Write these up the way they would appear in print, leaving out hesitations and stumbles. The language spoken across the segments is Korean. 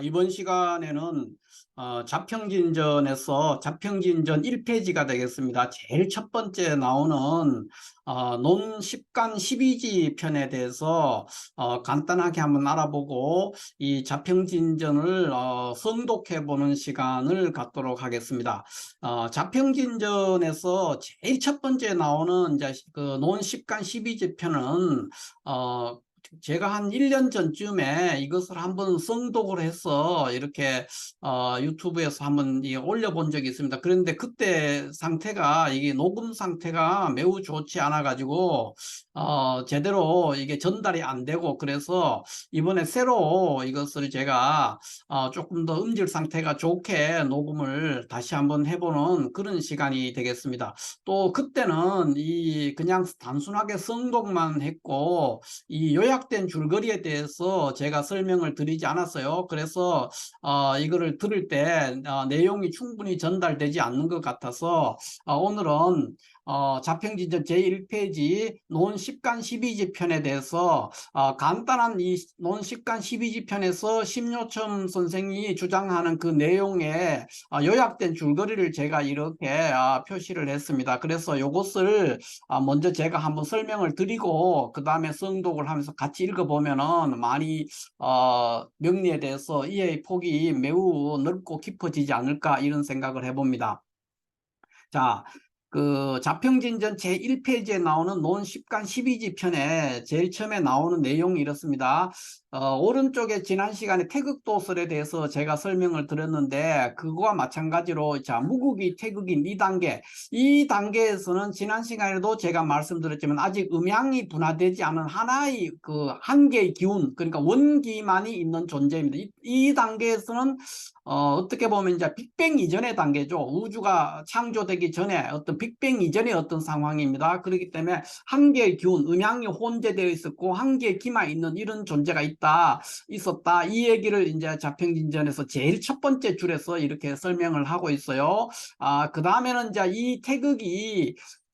이번 시간에는 자평진전에서 자평진전 1페이지가 되겠습니다. 제일 첫 번째 나오는 논 10간 12지 편에 대해서 간단하게 한번 알아보고 이 자평진전을 성독해 보는 시간을 갖도록 하겠습니다. 자평진전에서 제일 첫 번째 나오는 이제 그 논 10간 12지 편은 제가 한 1년 전쯤에 이것을 한번 성독을 해서 이렇게 유튜브에서 한번 올려본 적이 있습니다. 그런데 그때 상태가 이게 녹음 상태가 매우 좋지 않아 가지고 제대로 이게 전달이 안 되고, 그래서 이번에 새로 이것을 제가 조금 더 음질 상태가 좋게 녹음을 다시 한번 해보는 그런 시간이 되겠습니다. 또 그때는 이 그냥 단순하게 성독만 했고 이 요약된 줄거리에 대해서 제가 설명을 드리지 않았어요. 그래서 이거를 들을 때 내용이 충분히 전달되지 않는 것 같아서 오늘은 자평진전 제1페이지 논 10간 12지 편에 대해서 간단한 이 논 10간 12지 편에서 심요첨 선생이 주장하는 그 내용의 요약된 줄거리를 제가 이렇게 표시를 했습니다. 그래서 이것을 먼저 제가 한번 설명을 드리고 그 다음에 성독을 하면서 같이 읽어보면은 많이 명리에 대해서 이해의 폭이 매우 넓고 깊어지지 않을까 이런 생각을 해봅니다. 자, 그 자평진전 제1페이지에 나오는 논 10간 12지 편에 제일 처음에 나오는 내용이 이렇습니다. 오른쪽에 지난 시간에 태극도설에 대해서 제가 설명을 드렸는데 그거와 마찬가지로 자 무국이 태극인 2단계, 이 단계에서는 지난 시간에도 제가 말씀드렸지만 아직 음양이 분화되지 않은 하나의 그 한 개의 기운, 그러니까 원기만이 있는 존재입니다. 이 단계에서는 어떻게 보면 이제 빅뱅 이전의 단계죠. 우주가 창조되기 전에 어떤 빅뱅 이전의 어떤 상황입니다. 그렇기 때문에 한 개의 기운, 음양이 혼재되어 있었고 한 개의 기만 있는 이런 존재가 있었다. 이 얘기를 이제 자평진전에서 제일 첫 번째 줄에서 이렇게 설명을 하고 있어요. 그 다음에는 이제 이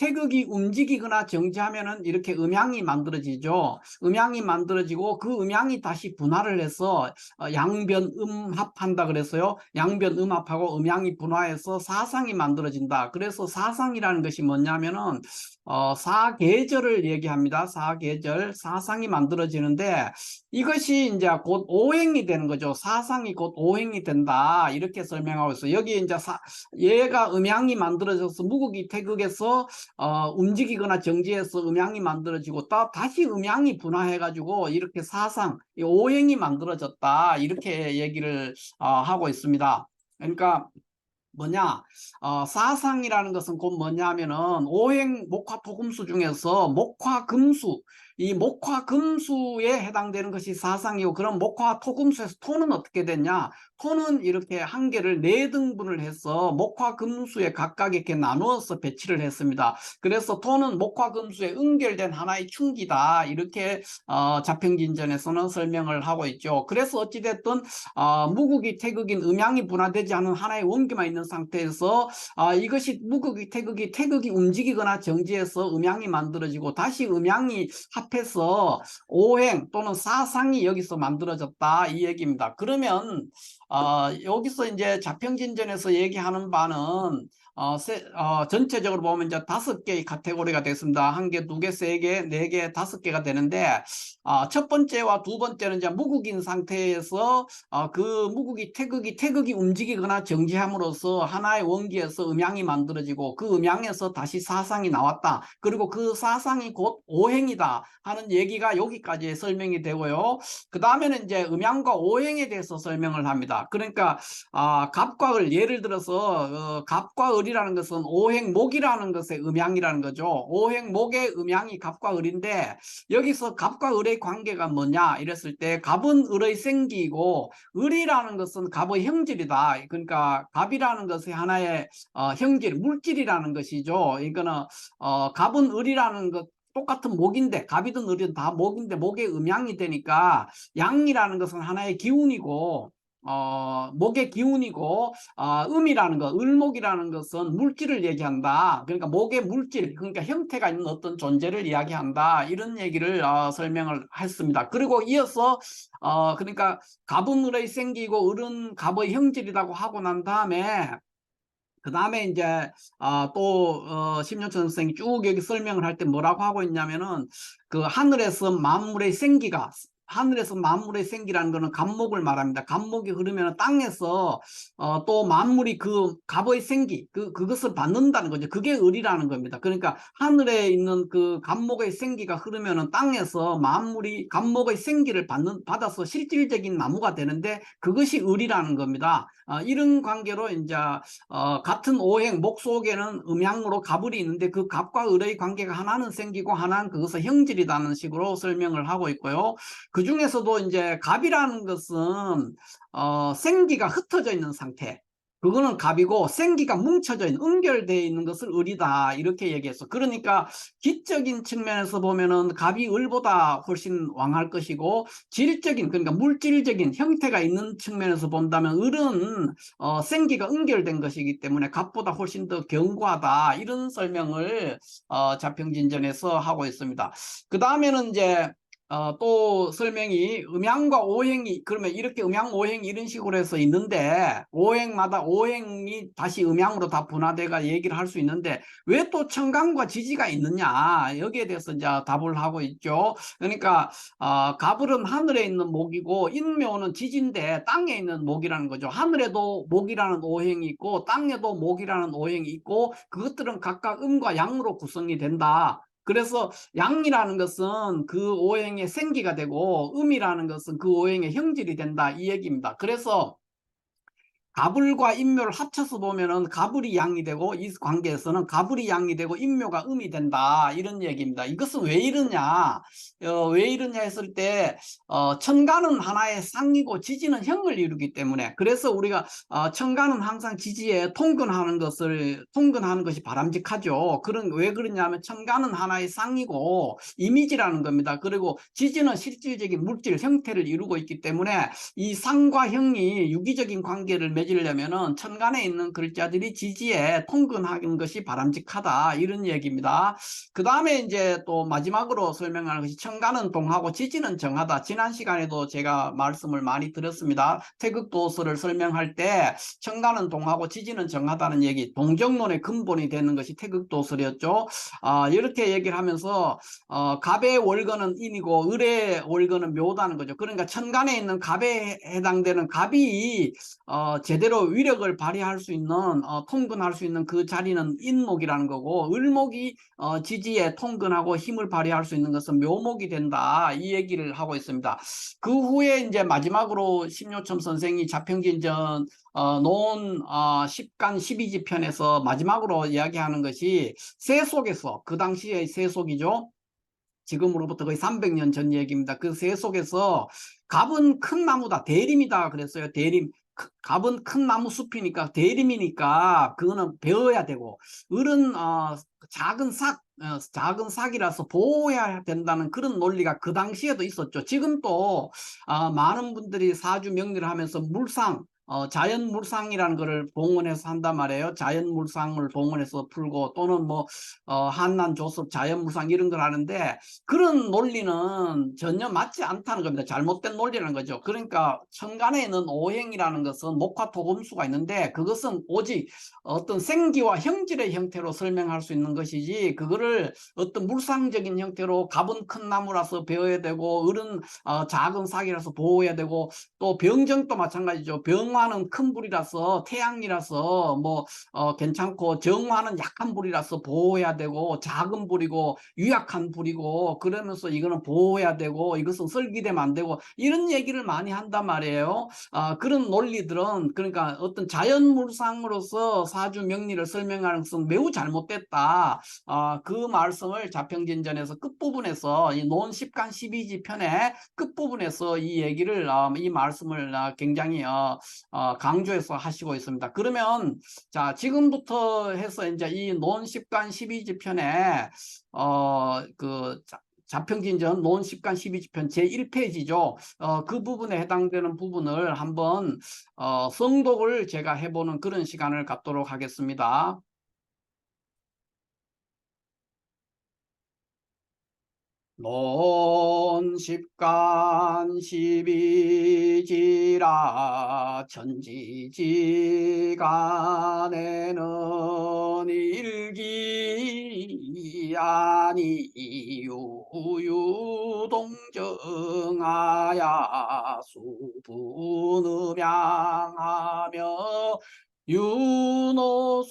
태극이 움직이거나 정지하면은 이렇게 음양이 만들어지죠. 음양이 만들어지고 그 음양이 다시 분할을 해서 양변음합한다 그랬어요. 양변음합하고 음양이 분화해서 사상이 만들어진다. 그래서 사상이라는 것이 뭐냐면은 사계절을 얘기합니다. 사계절, 사상이 만들어지는데 이것이 이제 곧 오행이 되는 거죠. 사상이 곧 오행이 된다. 이렇게 설명하고 있어요. 여기 이제 얘가 음양이 만들어져서 무국이 태극에서 움직이거나 정지해서 음양이 만들어지고 또 다시 음양이 분화해가지고 이렇게 사상, 오행이 만들어졌다. 이렇게 얘기를 하고 있습니다. 그러니까 뭐냐, 사상이라는 것은 곧 뭐냐면은 오행 목화토금수 중에서 목화금수, 이 목화금수에 해당되는 것이 사상이고, 그럼 목화토금수에서 토는 어떻게 됐냐? 토는 이렇게 한 개를 4등분을 해서 목화금수에 각각 이렇게 나누어서 배치를 했습니다. 그래서 토는 목화금수에 응결된 하나의 충기다. 이렇게 자평진전에서는 설명을 하고 있죠. 그래서 어찌됐든 무국이 태극인 음양이 분화되지 않은 하나의 원기만 있는 상태에서 이것이 무극이 태극이 움직이거나 정지해서 음양이 만들어지고 다시 음양이 합해서 오행 또는 사상이 여기서 만들어졌다 이 얘기입니다. 그러면 여기서 이제 자평진전에서 얘기하는 바는 전체적으로 보면 이제 5개의 카테고리가 되겠습니다. 1개, 2개, 3개, 4개, 5개가 되는데 첫 번째와 두 번째는 이제 무국인 상태에서 그 무국이 태극이 움직이거나 정지함으로써 하나의 원기에서 음양이 만들어지고 그 음양에서 다시 사상이 나왔다. 그리고 그 사상이 곧 오행이다 하는 얘기가 여기까지 설명이 되고요. 그 다음에는 이제 음양과 오행에 대해서 설명을 합니다. 그러니까 갑과 을, 예를 들어서 갑과 을이라는 것은 오행목이라는 것의 음양이라는 거죠. 오행목의 음양이 갑과 을인데 여기서 갑과 을의 관계가 뭐냐 이랬을 때 갑은 을의 생기이고 을이라는 것은 갑의 형질이다. 그러니까 갑이라는 것이 하나의 형질, 물질이라는 것이죠. 이거는 갑은 을이라는 것 똑같은 목인데, 갑이든 을이든 다 목인데 목의 음양이 되니까 양이라는 것은 하나의 기운이고 목의 기운이고, 음이라는 것, 을목이라는 것은 물질을 얘기한다. 그러니까 목의 물질, 그러니까 형태가 있는 어떤 존재를 이야기한다. 이런 얘기를 설명을 했습니다. 그리고 이어서 그러니까 갑은 을의 생기고 을은 갑의 형질이라고 하고 난 다음에 그 다음에 이제 또 심리천 선생이 쭉 여기 설명을 할 때 뭐라고 하고 있냐면은 그 하늘에서 만물의 생기가, 하늘에서 만물의 생기라는 거는 갑목을 말합니다. 갑목이 흐르면 땅에서 또 만물이 그 갑의 생기, 그것을 받는다는 거죠. 그게 을이라는 겁니다. 그러니까 하늘에 있는 그 갑목의 생기가 흐르면은 땅에서 만물이 갑목의 생기를 받아서 실질적인 나무가 되는데 그것이 을이라는 겁니다. 이런 관계로 이제 같은 오행, 목 속에는 음양으로 갑을이 있는데 그 갑과 을의 관계가 하나는 생기고 하나는 그것의 형질이라는 식으로 설명을 하고 있고요. 그 중에서도 이제 갑이라는 것은 생기가 흩어져 있는 상태. 그거는 갑이고 생기가 뭉쳐져 있는, 연결되어 있는 것을 을이다. 이렇게 얘기했어. 그러니까 기적인 측면에서 보면은 갑이 을보다 훨씬 왕할 것이고 질적인, 그러니까 물질적인 형태가 있는 측면에서 본다면 을은 생기가 연결된 것이기 때문에 갑보다 훨씬 더 견고하다. 이런 설명을 자평진전에서 하고 있습니다. 그 다음에는 이제 또 설명이 음양과 오행이, 그러면 이렇게 음양 오행이 이런 식으로 해서 있는데 오행마다 오행이 다시 음양으로 다 분화돼가 얘기를 할 수 있는데 왜 또 천간과 지지가 있느냐, 여기에 대해서 이제 답을 하고 있죠. 그러니까 갑을은 하늘에 있는 목이고 인묘는 지지인데 땅에 있는 목이라는 거죠. 하늘에도 목이라는 오행이 있고 땅에도 목이라는 오행이 있고 그것들은 각각 음과 양으로 구성이 된다. 그래서 양이라는 것은 그 오행의 생기가 되고 음이라는 것은 그 오행의 형질이 된다, 이 얘기입니다. 그래서 갑을과 인묘를 합쳐서 보면은 갑을이 양이 되고 이 관계에서는 갑을이 양이 되고 인묘가 음이 된다, 이런 얘기입니다. 이것은 왜 이러냐, 왜 이러냐 했을 때 천간은 하나의 상이고 지지는 형을 이루기 때문에, 그래서 우리가 천간은 항상 지지에 통근하는 것이 바람직하죠. 왜 그러냐면 천간은 하나의 상이고 이미지라는 겁니다. 그리고 지지는 실질적인 물질 형태를 이루고 있기 때문에 이 상과 형이 유기적인 관계를 맺으려면은 천간에 있는 글자들이 지지에 통근하는 것이 바람직하다, 이런 얘기입니다. 그 다음에 이제 또 마지막으로 설명하는 것이 천간은 동하고 지지는 정하다. 지난 시간에도 제가 말씀을 많이 드렸습니다. 태극도서를 설명할 때 천간은 동하고 지지는 정하다는 얘기, 동정론의 근본이 되는 것이 태극도설이었죠. 이렇게 얘기를 하면서 갑의 월거는 인이고 을의 월거는 묘다는 거죠. 그러니까 천간에 있는 갑에 해당되는 갑이 제대로 위력을 발휘할 수 있는, 통근할 수 있는 그 자리는 인목이라는 거고, 을목이 지지에 통근하고 힘을 발휘할 수 있는 것은 묘목이 된다, 이 얘기를 하고 있습니다. 그 후에 이제 마지막으로 심요첨 선생이 자평진전 논 10간 12지 편에서 마지막으로 이야기하는 것이 세속에서, 그 당시의 세속이죠. 지금으로부터 거의 300년 전 얘기입니다. 그 세속에서 갑은 큰 나무다, 대림이다 그랬어요. 대림. 갑은 큰 나무 숲이니까 대림이니까 그거는 베어야 되고, 을은 작은 작은 삭이라서 보호해야 된다는 그런 논리가 그 당시에도 있었죠. 지금 또 많은 분들이 사주 명리를 하면서 물상, 자연물상이라는 것을 봉헌해서 한단 말이에요. 자연물상을 봉헌해서 풀고, 또는 뭐 한난 조섭 자연물상 이런 걸 하는데 그런 논리는 전혀 맞지 않다는 겁니다. 잘못된 논리라는 거죠. 그러니까 천간에 있는 오행이라는 것은 목화 토금수가 있는데 그것은 오직 어떤 생기와 형질의 형태로 설명할 수 있는 것이지, 그거를 어떤 물상적인 형태로 갑은 큰 나무라서 베어야 되고 을은 작은 삭이라서 보호해야 되고, 또 병정도 마찬가지죠. 병화는 큰 불이라서 태양이라서 뭐 괜찮고, 정화는 약한 불이라서 보호해야 되고, 작은 불이고 유약한 불이고, 그러면서 이거는 보호해야 되고 이것은 설기되면 안 되고, 이런 얘기를 많이 한단 말이에요. 그런 논리들은, 그러니까 어떤 자연물상으로서 사주 명리를 설명하는 것은 매우 잘못됐다. 그 말씀을 자평진전에서 끝부분에서 이 논 10간 12지 편의 끝부분에서 이 얘기를, 이 말씀을 굉장히 강조해서 하시고 있습니다. 그러면 자, 지금부터 해서 이제 이 논 10간 12지 편에 그 자평진전 논십간 12지편 제1페이지죠. 그 부분에 해당되는 부분을 한번 성독을 제가 해보는 그런 시간을 갖도록 하겠습니다. 논십간 십이지라 천지지간에는 일기 아니 유유동정하야 수분음양하며 윤호소하야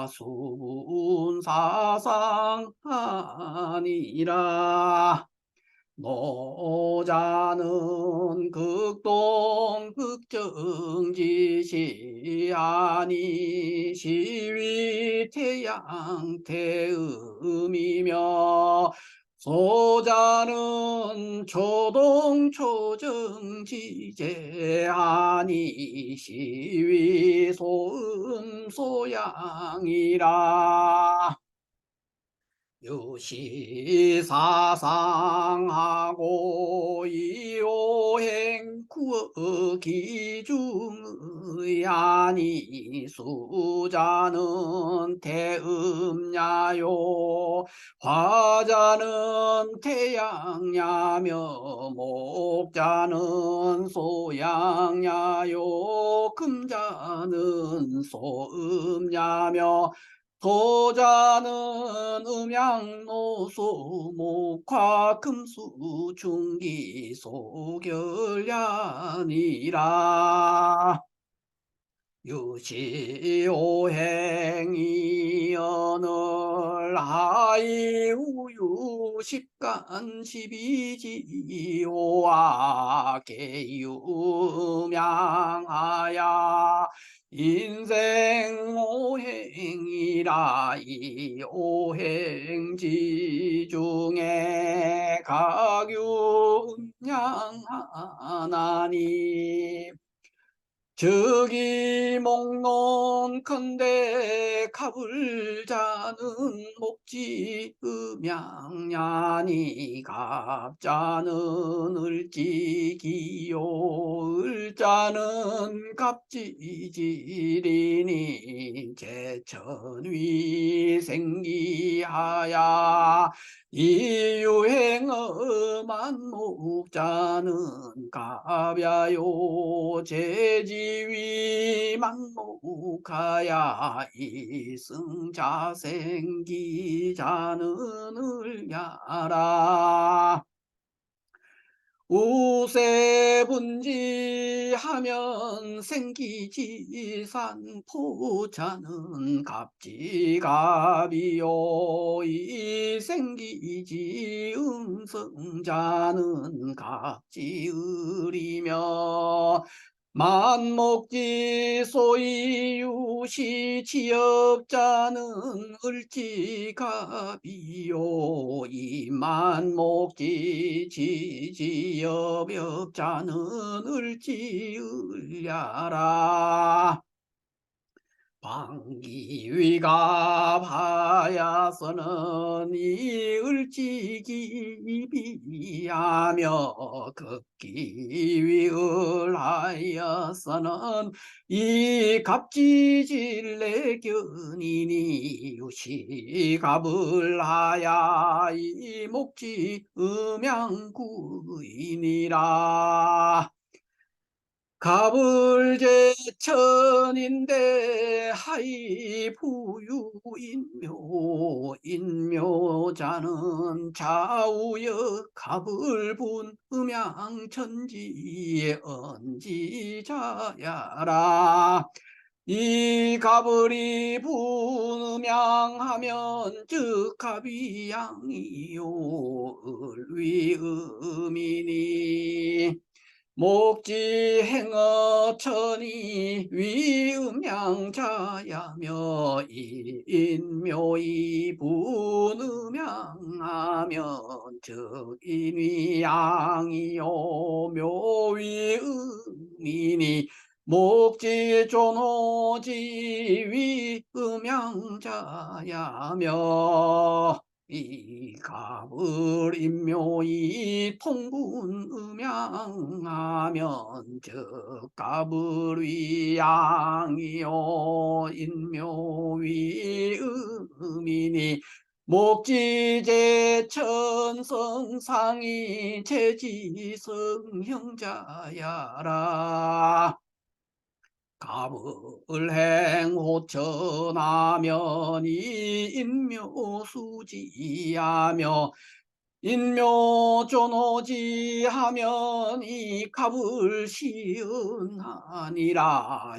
수분사상하니라. 노자는 극동 극정지시 아니 시위태양 태음이며 소자는 초동초정지제 아니 시위 소음 소양이라. 유시사상하고 이오행구어 기중의 아니 수자는 태음야요 화자는 태양야며 목자는 소양야요 금자는 소음야며 도자는 음양노소 목화금수 중기 소결야니라. 유시오행이언을 하이우유 십간 십이지오아 개유명하야 인생 오행이라 이 오행지 중에 각유음양하나니 즉이 목론컨대 갑을자는 목지 음양야니 갑자는 을지기요 을자는 갑지지리니 제천위 생기하야 이유행엄한 목자는 갑야요 제지위 만목하야 이승자생기자는 을야라. 우세분지하면 생기지 산포자는 갑지갑이요 이생기지 음성자는 갑지을이며 만목지 소이유시 지업자는 을지갑이요 이만목지 지지업업자는 을지을야라. 방기위가 하야서는 이을지기비하며 극기위을 하여서는 이 갑지질내견이니 유시갑을 하야 이 목지 음양구이니라. 갑을제천인데 하이 부유인묘 인묘자는 좌우여 갑을분 음양천지에 언지자야라. 이 갑을이 분음양하면 즉 갑이 양이요 을위음이니 목지행어천이 위음양자야며 인묘이 분음양하면 즉 인위양이요 묘위음이니 목지존오지 위음양자야며 이 갑을 인묘이 통분음양하면 저 갑을 위양이요 인묘위 음이니 목지제천성상이 제지성형자야라. 갑을 행호천하면 이 인묘수지하며 인묘존오지하면 이 갑을 시은하니라.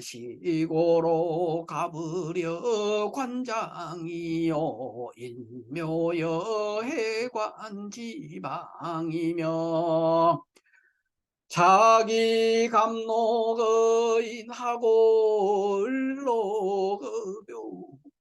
시고로 갑을여 관장이요 인묘여 해관지방이며 자기 감독의인하고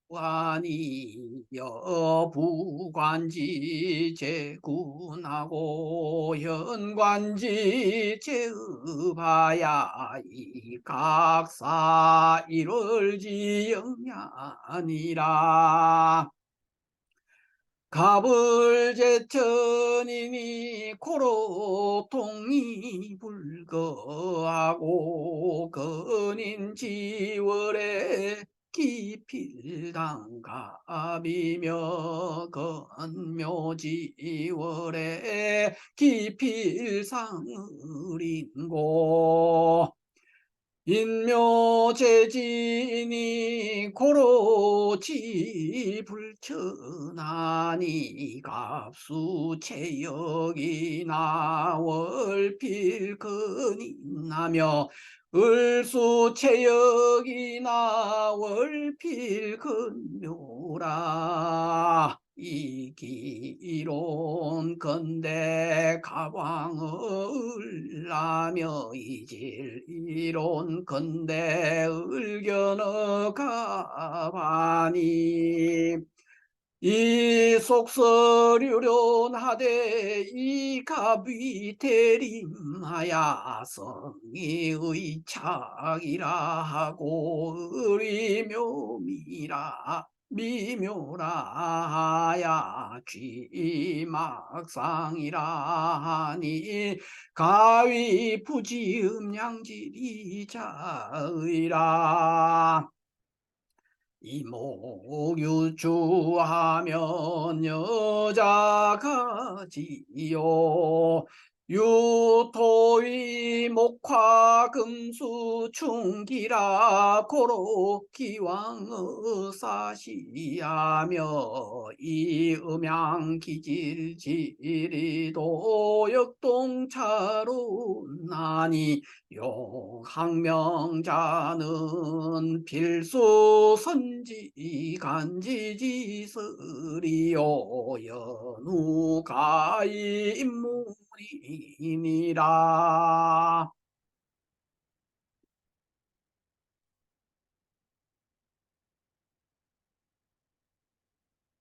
을로급묘하니여 부관지 제군하고 현관지 제읍하야 이 각사 일월지영야니라. 갑을 제천이니 고로 통이 불거하고 근인지월에 기필당갑이며 건묘지월에 기필상을인고 인묘제진이 고로지 불천하니 갑수체역이나 월필근이나며 을수체역이나 월필근묘라. 이기론 건대 가광을라며 이질이론 건대 을견어 가바니 이 속설유론하되 이 갑이 대림하야 성의의 착이라 하고 의묘미라 미묘라 하야 쥐막상이라 하니 가위 부지음양질이 자의라. 이목유추하면 여자가지요 유토의 목화금수 충기라 고로 기왕의사시하며 이 음양기질지리도 역동차로 나니 용학명자는 필수 선지 간지지설이요 연우가이 인물이니라.